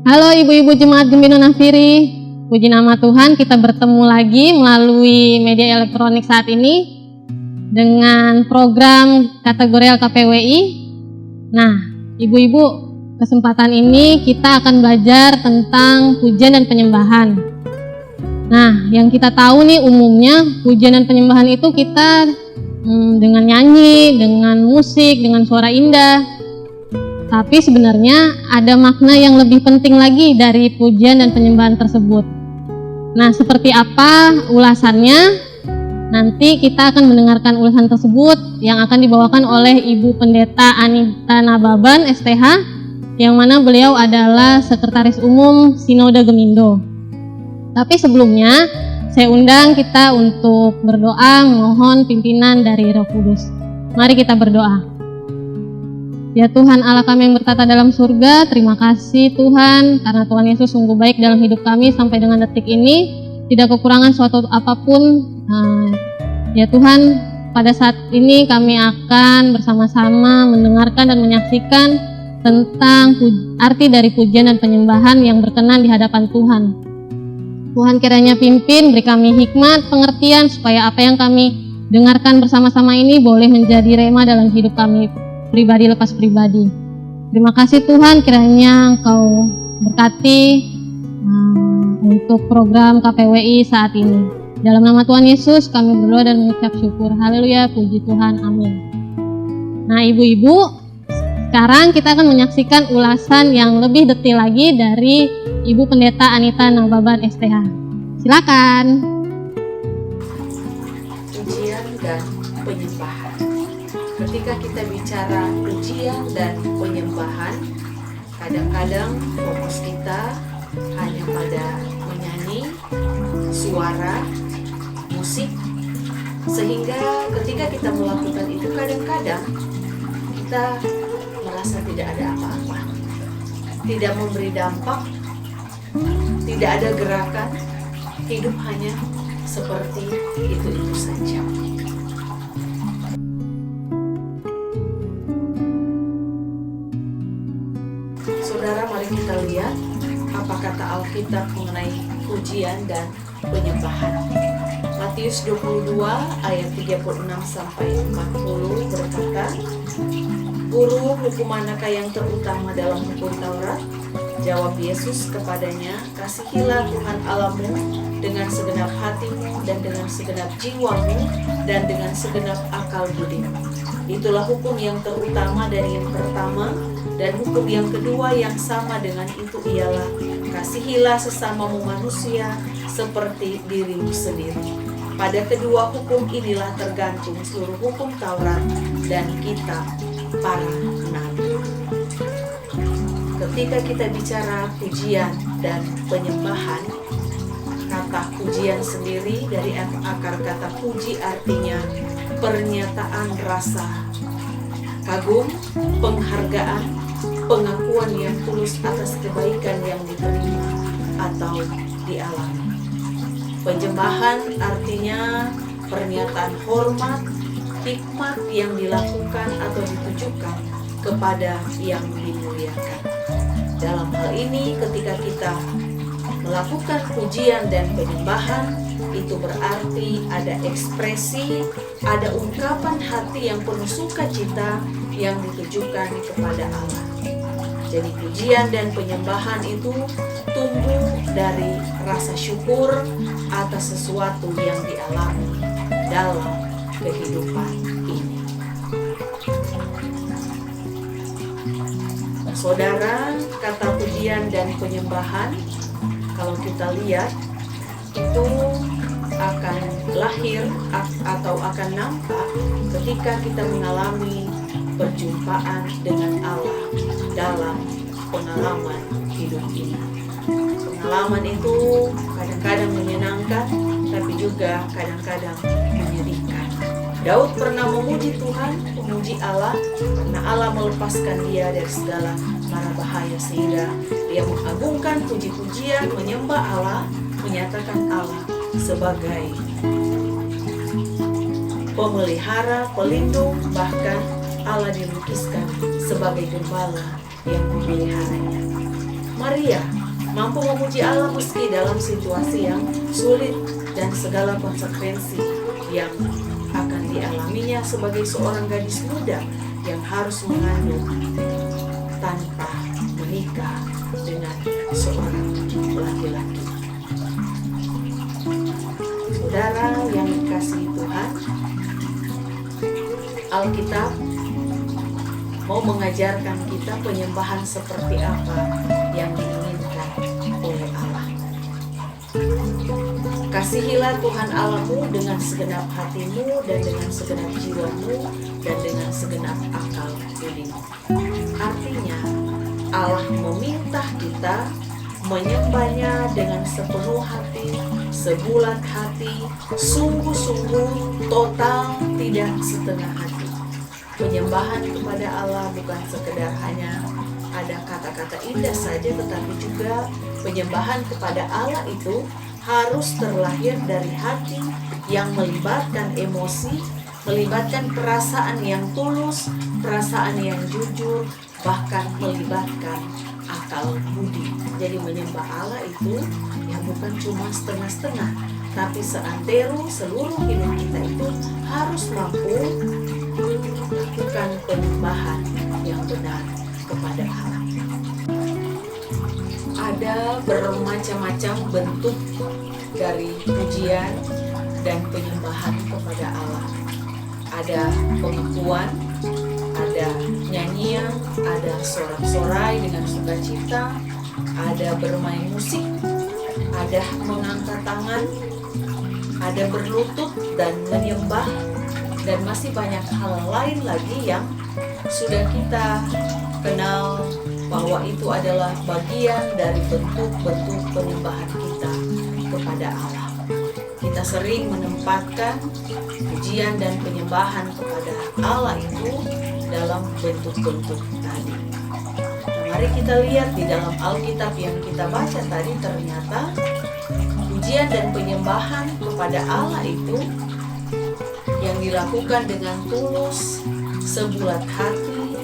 Halo ibu-ibu jemaat Gembira Nafiri, puji nama Tuhan, kita bertemu lagi melalui media elektronik saat ini dengan program kategorial KPWI. Nah, ibu-ibu, kesempatan ini kita akan belajar tentang pujian dan penyembahan. Nah, yang kita tahu nih umumnya pujian dan penyembahan itu kita dengan nyanyi, dengan musik, dengan suara indah. Tapi sebenarnya ada makna yang lebih penting lagi dari pujian dan penyembahan tersebut. Nah, seperti apa ulasannya? Nanti kita akan mendengarkan ulasan tersebut yang akan dibawakan oleh Ibu Pendeta Anita Nababan, STH, yang mana beliau adalah Sekretaris Umum Sinode Gemindo. Tapi sebelumnya, saya undang kita untuk berdoa mohon pimpinan dari Roh Kudus. Mari kita berdoa. Ya Tuhan Allah kami yang bertata dalam surga, terima kasih Tuhan karena Tuhan Yesus sungguh baik dalam hidup kami sampai dengan detik ini, tidak kekurangan suatu apapun. Ya Tuhan, pada saat ini kami akan bersama-sama mendengarkan dan menyaksikan tentang arti dari pujian dan penyembahan yang berkenan di hadapan Tuhan. Tuhan kiranya pimpin, beri kami hikmat, pengertian supaya apa yang kami dengarkan bersama-sama ini boleh menjadi rema dalam hidup kami pribadi lepas pribadi. Terima kasih Tuhan, kiranya Engkau berkati untuk program KPWI saat ini. Dalam nama Tuhan Yesus kami berdoa dan mengucap syukur. Haleluya, puji Tuhan, amin. Nah ibu-ibu, sekarang kita akan menyaksikan ulasan yang lebih detail lagi dari Ibu Pendeta Anita Nababan, STH. Silakan. Pujian dan penyembahan. Ketika kita bicara pujian dan penyembahan, kadang-kadang fokus kita hanya pada menyanyi, suara, musik, sehingga ketika kita melakukan itu kadang-kadang kita merasa tidak ada apa-apa, tidak memberi dampak, tidak ada gerakan, hidup hanya seperti itu saja. Saudara, mari kita lihat apa kata Alkitab mengenai pujian dan penyembahan. Matius 22 ayat 36 sampai 40 berkata, "Guru, hukum manakah yang terutama dalam hukum Taurat?" Jawab Yesus kepadanya, "Kasihilah Tuhan Allahmu dengan segenap hatimu dan dengan segenap jiwamu dan dengan segenap akal budimu. Itulah hukum yang terutama dan yang pertama, dan hukum yang kedua yang sama dengan itu ialah, kasihilah sesamamu manusia seperti dirimu sendiri. Pada kedua hukum inilah tergantung seluruh hukum Taurat dan kitab para nabi." Ketika kita bicara pujian dan penyembahan, kata pujian sendiri dari akar kata puji artinya pernyataan rasa kagum, penghargaan, pengakuan yang tulus atas kebaikan yang diterima atau dialami. Penyembahan artinya pernyataan hormat, hikmat yang dilakukan atau ditujukan kepada yang dimuliakan. Dalam hal ini ketika kita melakukan pujian dan penyembahan, itu berarti ada ekspresi, ada ungkapan hati yang penuh sukacita yang ditujukan kepada Allah. Jadi pujian dan penyembahan itu tumbuh dari rasa syukur atas sesuatu yang dialami dalam kehidupan ini. Saudara, kata pujian dan penyembahan, kalau kita lihat, itu akan lahir atau akan nampak ketika kita mengalami perjumpaan dengan Allah dalam pengalaman hidup ini. Pengalaman itu kadang-kadang menyenangkan, tapi juga kadang-kadang menyedihkan. Daud pernah memuji Tuhan, memuji Allah, karena Allah melepaskan dia dari segala mara bahaya, sehingga dia mengagungkan puji-pujian, menyembah Allah, menyatakan Allah sebagai pemelihara, pelindung, bahkan Allah dilukiskan sebagai gembala yang memeliharanya. Maria mampu memuji Allah meski dalam situasi yang sulit dan segala konsekuensi yang akan dialaminya sebagai seorang gadis muda yang harus mengandung tanpa menikah dengan seorang laki-laki. Saudara yang dikasihi Tuhan, Alkitab mau mengajarkan kita penyembahan seperti apa yang diinginkan oleh Allah. Kasihilah Tuhan Allahmu dengan segenap hatimu dan dengan segenap jiwamu dan dengan segenap akal budimu. Artinya, Allah meminta kita menyembahnya dengan sepenuh hati, sebulat hati, sungguh-sungguh, total, tidak setengah hati. Penyembahan kepada Allah bukan sekedar hanya ada kata-kata indah saja, tetapi juga penyembahan kepada Allah itu harus terlahir dari hati yang melibatkan emosi, melibatkan perasaan yang tulus, perasaan yang jujur, bahkan melibatkan akal budi. Jadi menyembah Allah itu ya bukan cuma setengah-setengah, tapi seantero seluruh hidup kita itu harus mampu melakukan penyembahan yang benar kepada Allah. Ada bermacam-macam bentuk dari pujian dan penyembahan kepada Allah. Ada pengakuan, ada nyanyian, ada sorak-sorai dengan sukacita, ada bermain musik, ada mengangkat tangan, ada berlutut dan menyembah, dan masih banyak hal lain lagi yang sudah kita kenal bahwa itu adalah bagian dari bentuk-bentuk penyembahan kita kepada Allah. Kita sering menempatkan pujian dan penyembahan kepada Allah itu dalam bentuk-bentuk tadi. Nah, mari kita lihat di dalam Alkitab yang kita baca tadi, ternyata pujian dan penyembahan kepada Allah itu yang dilakukan dengan tulus, sebulat hati,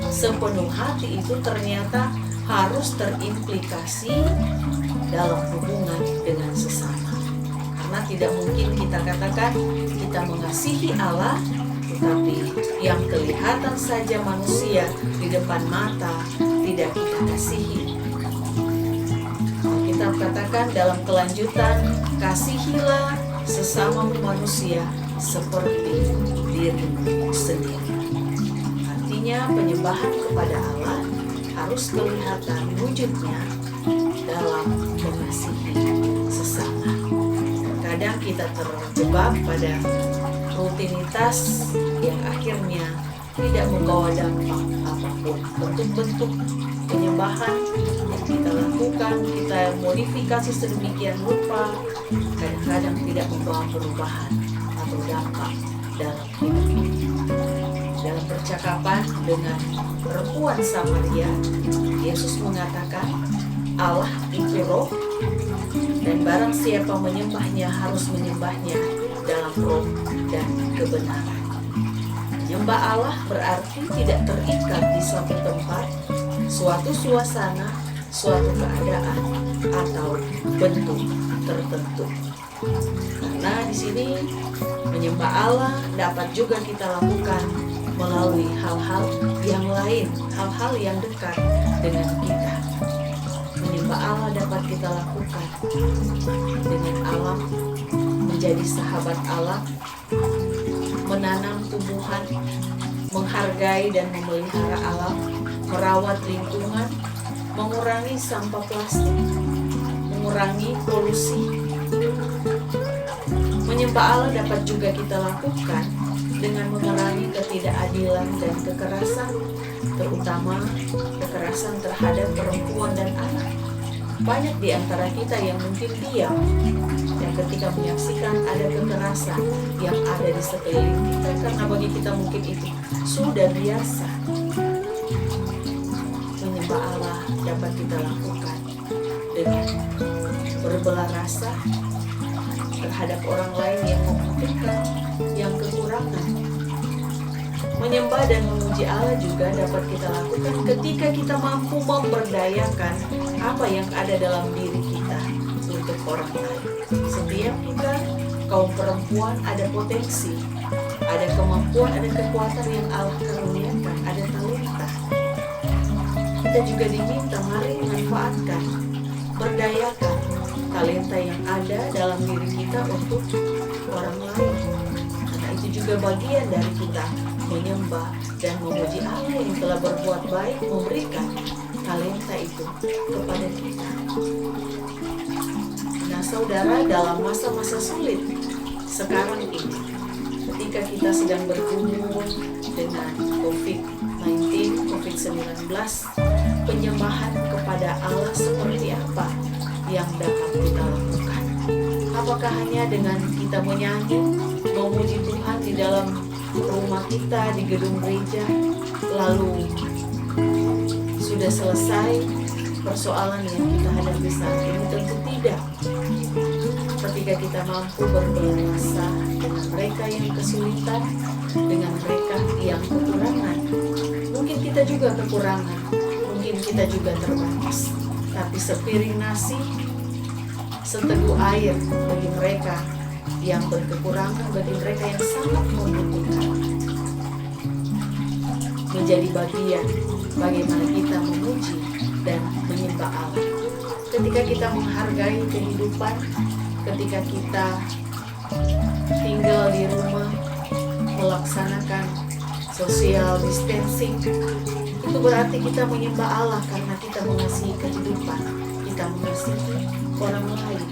sepenuh hati itu ternyata harus terimplikasi dalam hubungan dengan sesama. Karena tidak mungkin kita katakan kita mengasihi Allah, tetapi yang kelihatan saja manusia di depan mata tidak kita kasihi. Kita katakan dalam kelanjutan, kasihilah sesama manusia seperti dirimu sendiri. Artinya penyembahan kepada Allah harus kelihatan wujudnya dalam mengasihi sesama. Kadang kita terjebak pada rutinitas yang akhirnya tidak membawa dampak apapun. Bentuk-bentuk penyembahan yang kita lakukan, kita modifikasi sedemikian rupa, kadang-kadang tidak membawa perubahan atau dampak dalam hidup kita. Dalam percakapan dengan perempuan Samaria, Yesus mengatakan Allah itu roh, dan barang siapa menyembahnya harus menyembahnya dalam roh dan kebenaran. Menyembah Allah berarti tidak terikat di suatu tempat, suatu suasana, suatu keadaan, atau bentuk tertentu. Karena di sini menyembah Allah dapat juga kita lakukan melalui hal-hal yang lain, hal-hal yang dekat dengan kita. Menyembah Allah dapat kita lakukan dengan alam, menjadi sahabat alam, menanam tumbuhan, menghargai dan memelihara alam, merawat lingkungan, mengurangi sampah plastik, mengurangi polusi. Menyembah Allah dapat juga kita lakukan dengan mengurangi ketidakadilan dan kekerasan, terutama kekerasan terhadap perempuan dan anak. Banyak di antara kita yang mungkin diam dan ketika menyaksikan ada kekerasan yang ada di sekeliling kita, karena bagi kita mungkin itu sudah biasa. Menyembah Allah dapat kita lakukan dengan berbelah rasa terhadap orang lain yang membutuhkan, yang kekurangan. Menyembah dan memuji Allah juga dapat kita lakukan ketika kita mampu memberdayakan apa yang ada dalam diri kita untuk orang lain. Setiap kita, kaum perempuan, ada potensi, ada kemampuan, ada kekuatan yang Allah karuniakan, ada talenta. Kita juga diminta mari manfaatkan, berdayakan talenta yang ada dalam diri kita untuk orang lain. Karena itu juga bagian dari kita menyembah dan memuji Allah yang telah berbuat baik, memberikan talenta itu kepada kita. Nah saudara, dalam masa-masa sulit sekarang ini, ketika kita sedang bergumul dengan COVID-19, penyembahan kepada Allah seperti apa yang dapat kita lakukan? Apakah hanya dengan kita menyanyi, memuji Tuhan di dalam rumah kita, di gedung gereja, lalu sudah selesai persoalan yang kita hadapi saat ini? Tentu tidak. Ketika kita mampu berbahasa dengan mereka yang kesulitan, dengan mereka yang kekurangan, mungkin kita juga kekurangan, mungkin kita juga terbatas, tapi sepiring nasi, seteguk air bagi mereka yang berkekurangan, bagi mereka yang sangat membutuhkan, menjadi bagian bagaimana kita memuji dan menyembah Allah. Ketika kita menghargai kehidupan, ketika kita tinggal di rumah, melaksanakan social distancing, itu berarti kita menyembah Allah karena kita mengasihi kehidupan, kita mengasihi orang lain.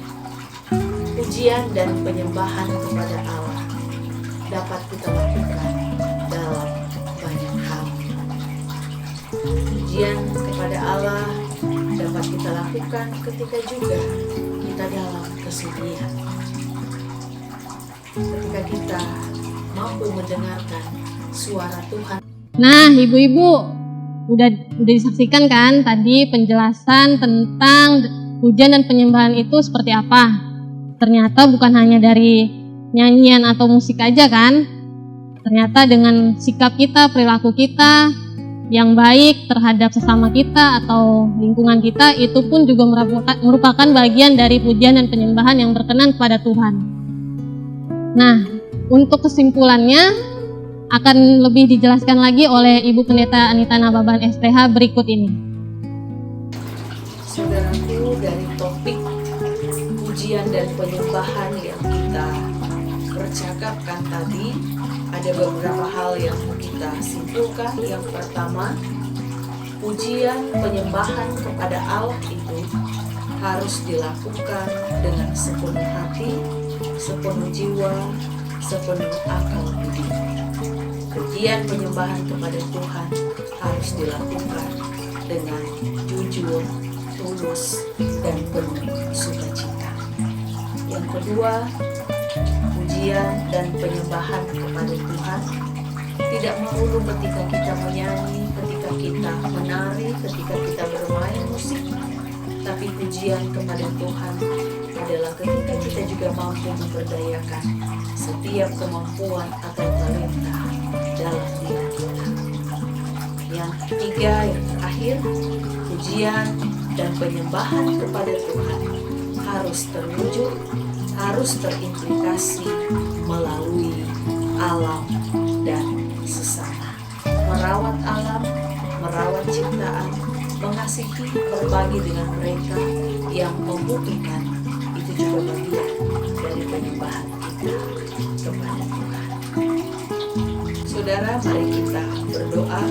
Pujian dan penyembahan kepada Allah dapat kita lakukan dalam banyak hal. Pujian kepada Allah dapat kita lakukan ketika juga kita dalam kesulitan. Ketika kita mampu mendengarkan suara Tuhan. Nah, ibu-ibu udah disaksikan kan tadi penjelasan tentang pujian dan penyembahan itu seperti apa. Ternyata bukan hanya dari nyanyian atau musik aja kan. Ternyata dengan sikap kita, perilaku kita yang baik terhadap sesama kita atau lingkungan kita, itu pun juga merupakan bagian dari pujian dan penyembahan yang berkenan kepada Tuhan. Nah, untuk kesimpulannya akan lebih dijelaskan lagi oleh Ibu Pendeta Anita Nababan SPH berikut ini. Saudaraku, dari topik pujian dan penyembahan yang kita percakapkan tadi, ada beberapa hal yang kita simpulkan. Yang pertama, pujian penyembahan kepada Allah itu harus dilakukan dengan sepenuh hati, sepenuh jiwa, sepenuh akal budi. Pujian penyembahan kepada Tuhan harus dilakukan dengan jujur, tulus, dan penuh sukacita. Yang kedua, pujian dan penyembahan kepada Tuhan tidak melulu ketika kita menyanyi, ketika kita menari, ketika kita bermain musik, tapi pujian kepada Tuhan adalah ketika kita juga mampu memberdayakan setiap kemampuan atau talenta dalam diri kita. Yang ketiga, yang terakhir, pujian dan penyembahan kepada Tuhan harus terwujud, harus terimplikasi melalui alam dan sesama. Merawat alam, merawat ciptaan, mengasihi, berbagi dengan mereka yang membutuhkan, itu juga bagian dari penyembahan kita kepada Tuhan. Saudara, mari kita berdoa,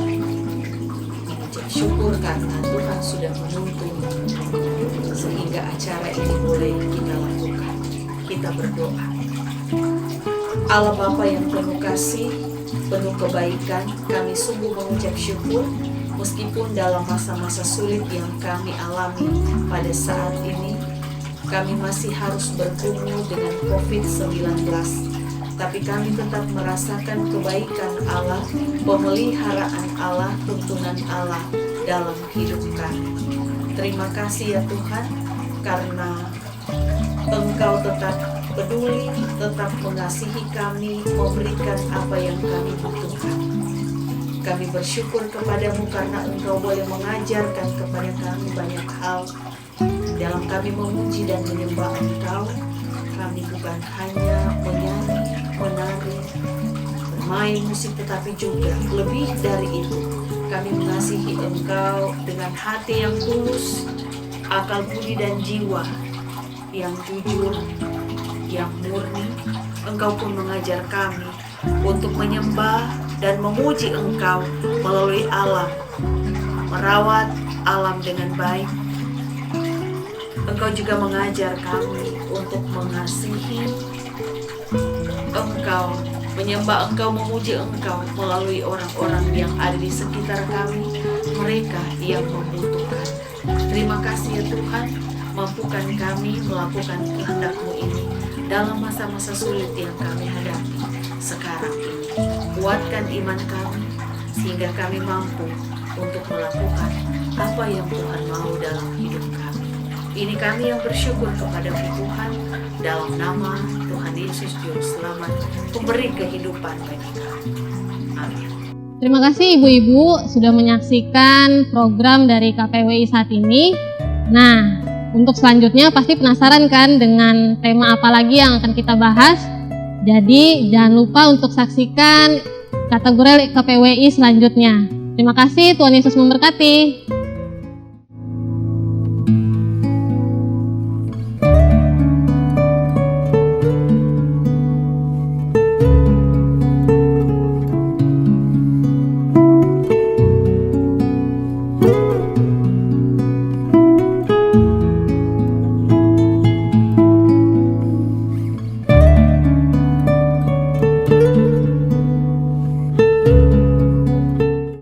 mengucap syukur karena Tuhan sudah menuntun sehingga acara ini boleh kita lakukan. Kita berdoa. Allah Bapa yang penuh kasih, penuh kebaikan, kami sungguh mengucap syukur meskipun dalam masa-masa sulit yang kami alami pada saat ini, kami masih harus bergumul dengan COVID-19. Tapi kami tetap merasakan kebaikan Allah, pemeliharaan Allah, tuntunan Allah dalam hidup kami. Terima kasih ya Tuhan, karena Engkau tetap peduli, tetap mengasihi kami, memberikan apa yang kami butuhkan. Kami bersyukur kepadamu karena Engkau boleh mengajarkan kepada kami banyak hal. Dalam kami memuji dan menyembah Engkau, kami bukan hanya menyanyi, menari, bermain musik, tetapi juga lebih dari itu. Kami mengasihi Engkau dengan hati yang tulus, akal budi dan jiwa yang jujur, yang murni. Engkau pun mengajar kami untuk menyembah dan memuji Engkau melalui alam, merawat alam dengan baik. Engkau juga mengajar kami untuk mengasihi Engkau, menyembah Engkau, memuji Engkau melalui orang-orang yang ada di sekitar kami, mereka yang membutuhkan. Terima kasih ya Tuhan, mampukan kami melakukan kehendak-Mu ini dalam masa-masa sulit yang kami hadapi sekarang ini. Kuatkan iman kami sehingga kami mampu untuk melakukan apa yang Tuhan mau dalam hidup kami. Ini kami yang bersyukur kepada Tuhan, dalam nama Tuhan Yesus Juru Selamat, pemberi kehidupan bagi kami. Amin. Terima kasih Ibu-Ibu sudah menyaksikan program dari KPWI saat ini. Nah, untuk selanjutnya pasti penasaran kan dengan tema apa lagi yang akan kita bahas? Jadi jangan lupa untuk saksikan kategori KPWI selanjutnya. Terima kasih, Tuhan Yesus memberkati.